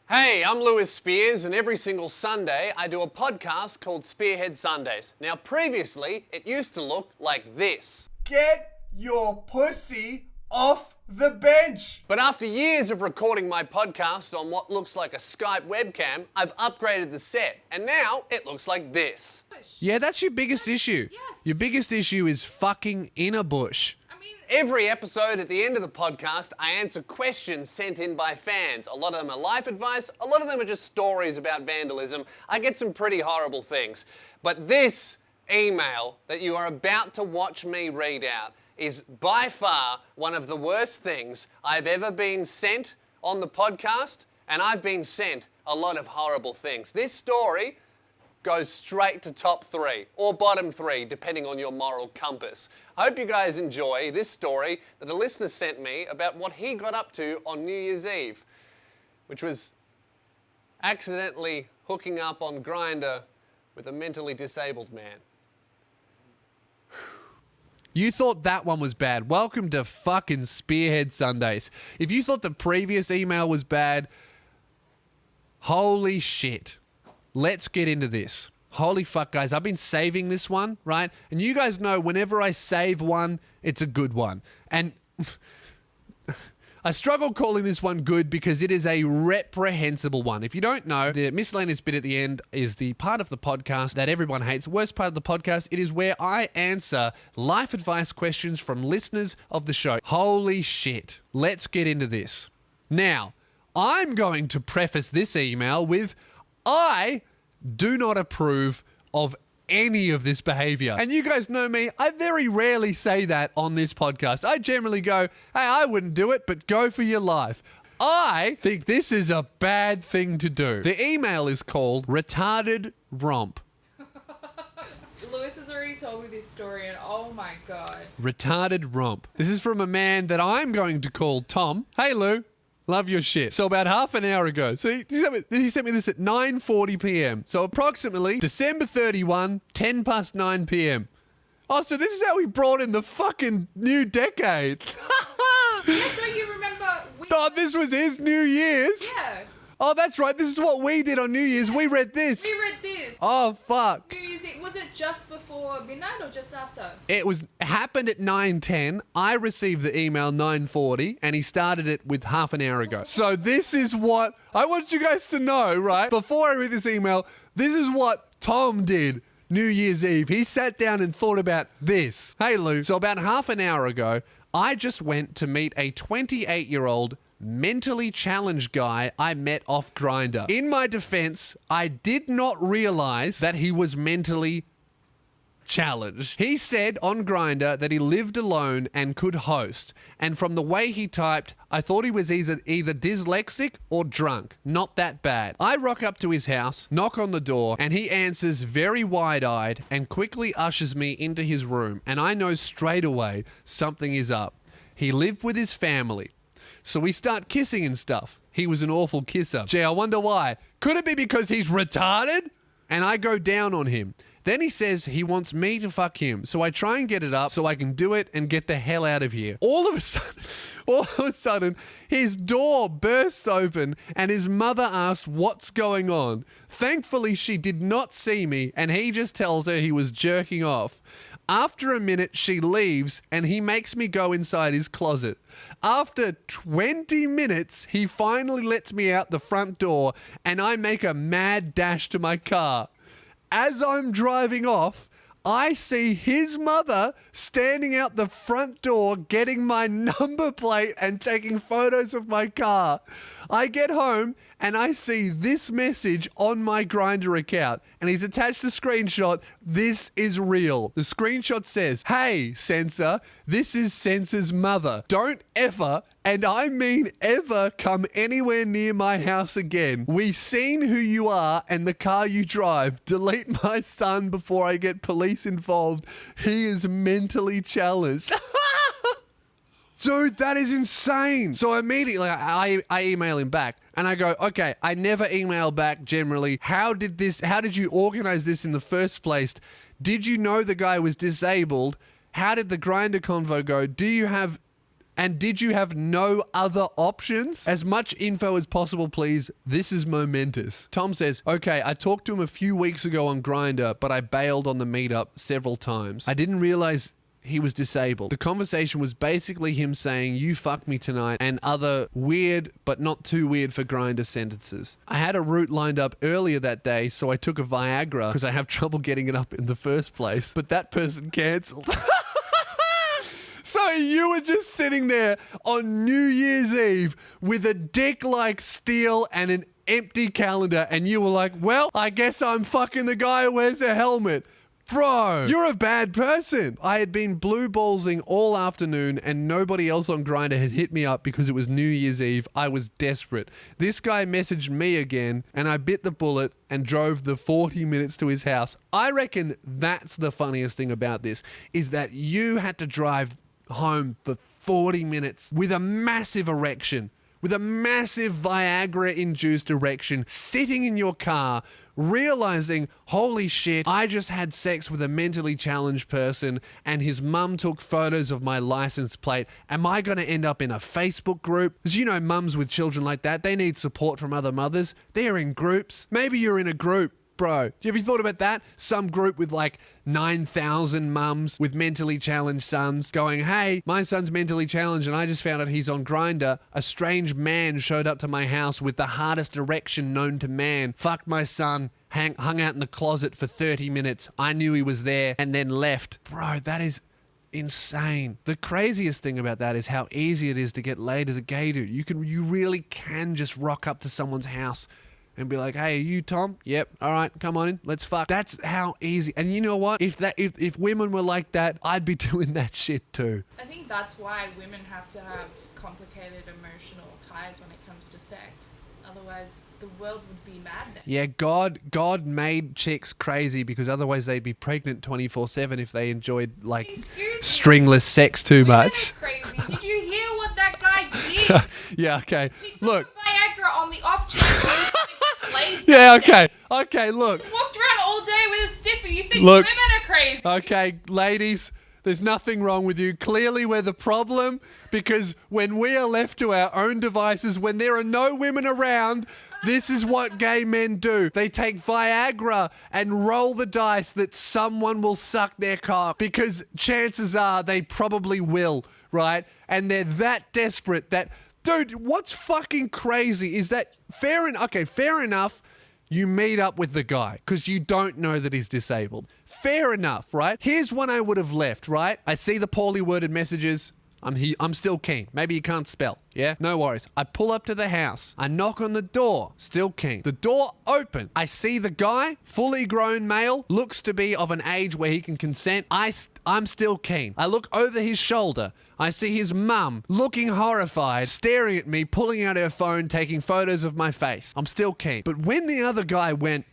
Hey, I'm Lewis Spears, and every single Sunday I do a podcast called Spearhead Sundays. Now, previously, it used to look like this. Get your pussy off the bench! But after years of recording my podcast on what looks like a Skype webcam, I've upgraded the set, and now it looks like this. Yeah, that's your biggest issue. Yes. Your biggest issue is fucking in a bush. Every episode, at the end of the podcast, I answer questions sent in by fans. A lot of them are life advice, a lot of them are just stories about vandalism. I get some pretty horrible things. But this email that you are about to watch me read out is by far one of the worst things I've ever been sent on the podcast, and I've been sent a lot of horrible things. This story goes straight to top 3 or bottom 3, depending on your moral compass. I hope you guys enjoy this story that a listener sent me about what he got up to on New Year's Eve, which was accidentally hooking up on Grindr with a mentally disabled man. You thought that one was bad. Welcome to fucking Spearhead Sundays. If you thought the previous email was bad, holy shit. Let's get into this. Holy fuck, guys. I've been saving this one, right? And you guys know whenever I save one, it's a good one. And I struggle calling this one good because it is a reprehensible one. If you don't know, the miscellaneous bit at the end is the part of the podcast that everyone hates. Worst part of the podcast, it is where I answer life advice questions from listeners of the show. Holy shit. Let's get into this. Now, I'm going to preface this email with I do not approve of any of this behavior. And you guys know me, I very rarely say that on this podcast. I generally go, hey, I wouldn't do it, but go for your life. I think this is a bad thing to do. The email is called Retarded Romp. Lewis has already told me this story, and oh my god. Retarded Romp. This is from a man that I'm going to call Tom. Hey, Lou. Love your shit. So about half an hour ago. So he sent me this at 9:40 p.m. So approximately December 31, 10 past 9 p.m. Oh, so this is how we brought in the fucking new decade. Yeah, don't you remember? Oh, this was his New Year's? Yeah. Oh, that's right. This is what we did on New Year's. We read this. We read this. Oh, fuck. New Year's Eve. Was it just before midnight or just after? It happened at 9:10. I received the email 9:40, and he started it with half an hour ago. So this is what I want you guys to know, right? Before I read this email, this is what Tom did New Year's Eve. He sat down and thought about this. Hey, Lou. So about half an hour ago, I just went to meet a 28-year-old mentally challenged guy I met off Grindr. In my defense, I did not realize that he was mentally challenged. He said on Grindr that he lived alone and could host. And from the way he typed, I thought he was either dyslexic or drunk. Not that bad. I rock up to his house, knock on the door, and he answers very wide-eyed and quickly ushers me into his room. And I know straight away something is up. He lived with his family. So we start kissing and stuff. He was an awful kisser. Gee, I wonder why. Could it be because he's retarded? And I go down on him. Then he says he wants me to fuck him. So I try and get it up so I can do it and get the hell out of here. All of a sudden, his door bursts open and his mother asks what's going on. Thankfully, she did not see me and he just tells her he was jerking off. After a minute, she leaves and he makes me go inside his closet. After 20 minutes, he finally lets me out the front door and I make a mad dash to my car. As I'm driving off, I see his mother standing out the front door getting my number plate and taking photos of my car. I get home and I see this message on my Grindr account and he's attached a screenshot. This is real. The screenshot says, "Hey, Censor, this is Censor's mother. Don't ever, and I mean ever, come anywhere near my house again. We seen who you are and the car you drive. Delete my son before I get police involved. He is mentally challenged." Dude, that is insane. So immediately I email him back and I go, okay, I never email back generally. How did you organize this in the first place? Did you know the guy was disabled? How did the Grindr convo go? Do you have And did you have no other options? As much info as possible, please. This is momentous. Tom says, okay, I talked to him a few weeks ago on Grindr, but I bailed on the meetup several times. I didn't realize he was disabled. The conversation was basically him saying, you fuck me tonight, and other weird, but not too weird for Grindr sentences. I had a route lined up earlier that day, so I took a Viagra because I have trouble getting it up in the first place, but that person cancelled. So you were just sitting there on New Year's Eve with a dick like steel and an empty calendar, and you were like, well, I guess I'm fucking the guy who wears a helmet. Bro, you're a bad person. I had been blue ballsing all afternoon and nobody else on Grindr had hit me up because it was New Year's Eve. I was desperate. This guy messaged me again and I bit the bullet and drove the 40 minutes to his house. I reckon that's the funniest thing about this, is that you had to drive home for 40 minutes with a massive erection, with a massive Viagra-induced erection, sitting in your car, realizing, holy shit, I just had sex with a mentally challenged person and his mum took photos of my license plate. Am I going to end up in a Facebook group? Because you know, mums with children like that, they need support from other mothers. They're in groups. Maybe you're in a group. Bro, have you thought about that? Some group with like 9,000 mums with mentally challenged sons going, hey, my son's mentally challenged and I just found out he's on Grindr. A strange man showed up to my house with the hardest erection known to man. Fucked my son, hung out in the closet for 30 minutes. I knew he was there and then left. Bro, that is insane. The craziest thing about that is how easy it is to get laid as a gay dude. You really can just rock up to someone's house and be like, hey, are you Tom? Yep. All right, come on in. Let's fuck. That's how easy. And you know what? If women were like that, I'd be doing that shit too. I think that's why women have to have complicated emotional ties when it comes to sex. Otherwise, the world would be madness. Yeah, God made chicks crazy because otherwise they'd be pregnant 24/7 if they enjoyed like stringless sex too much. Women are crazy. Did you hear what that guy did? Yeah, okay. He took Look. a Viagra on the off chance. Yeah, okay. Okay, look. He's walked around all day with a stiffer. You think Look. women are crazy? Okay, ladies, there's nothing wrong with you. Clearly, we're the problem because when we are left to our own devices, when there are no women around, this is what gay men do. They take Viagra and roll the dice that someone will suck their cock because chances are they probably will, right? And they're that desperate that... Dude, what's fucking crazy is that fair enough, you meet up with the guy because you don't know that he's disabled. Fair enough, right? Here's one I would have left, right? I see the poorly worded messages. I'm still keen. Maybe you can't spell. Yeah? No worries. I pull up to the house. I knock on the door. Still keen. The door open. I see the guy, fully grown male, looks to be of an age where he can consent. I'm still keen. I look over his shoulder. I see his mum looking horrified, staring at me, pulling out her phone, taking photos of my face. I'm still keen. But when the other guy went,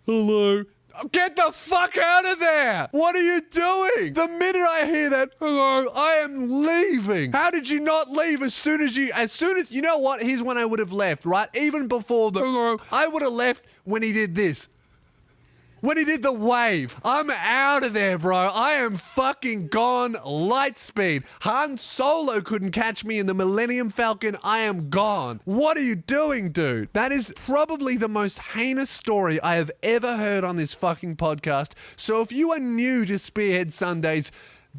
hello, get the fuck out of there! What are you doing? The minute I hear that, hello, I am leaving. How did you not leave as soon as you know what? Here's when I would have left, right? Even before the hello, I would have left when he did this. When he did the wave. I'm out of there, bro. I am fucking gone light speed. Han Solo couldn't catch me in the Millennium Falcon. I am gone. What are you doing, dude? That is probably the most heinous story I have ever heard on this fucking podcast. So if you are new to Spearhead Sundays,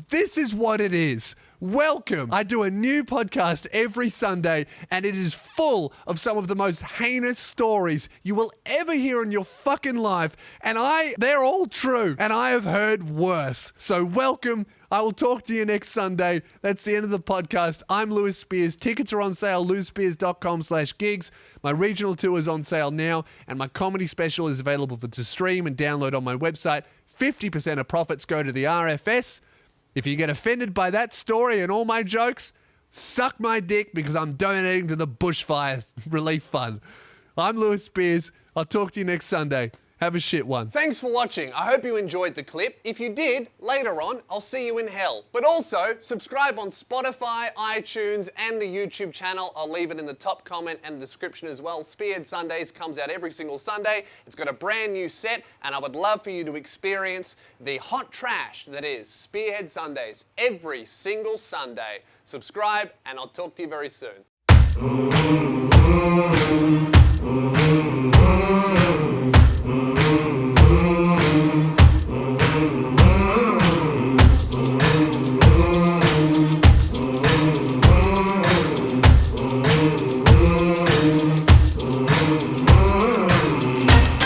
this is what it is. Welcome. I do a new podcast every Sunday and it is full of some of the most heinous stories you will ever hear in your fucking life. And they're all true and I have heard worse. So welcome. I will talk to you next Sunday. That's the end of the podcast. I'm Lewis Spears. Tickets are on sale, lewispears.com/gigs. My regional tour is on sale now and my comedy special is available to stream and download on my website. 50% of profits go to the RFS. If you get offended by that story and all my jokes, suck my dick because I'm donating to the bushfire relief fund. I'm Lewis Spears. I'll talk to you next Sunday. Have a shit one. Thanks for watching. I hope you enjoyed the clip. If you did, later on, I'll see you in hell. But also, subscribe on Spotify, iTunes, and the YouTube channel. I'll leave it in the top comment and the description as well. Spearhead Sundays comes out every single Sunday. It's got a brand new set, and I would love for you to experience the hot trash that is Spearhead Sundays every single Sunday. Subscribe, and I'll talk to you very soon.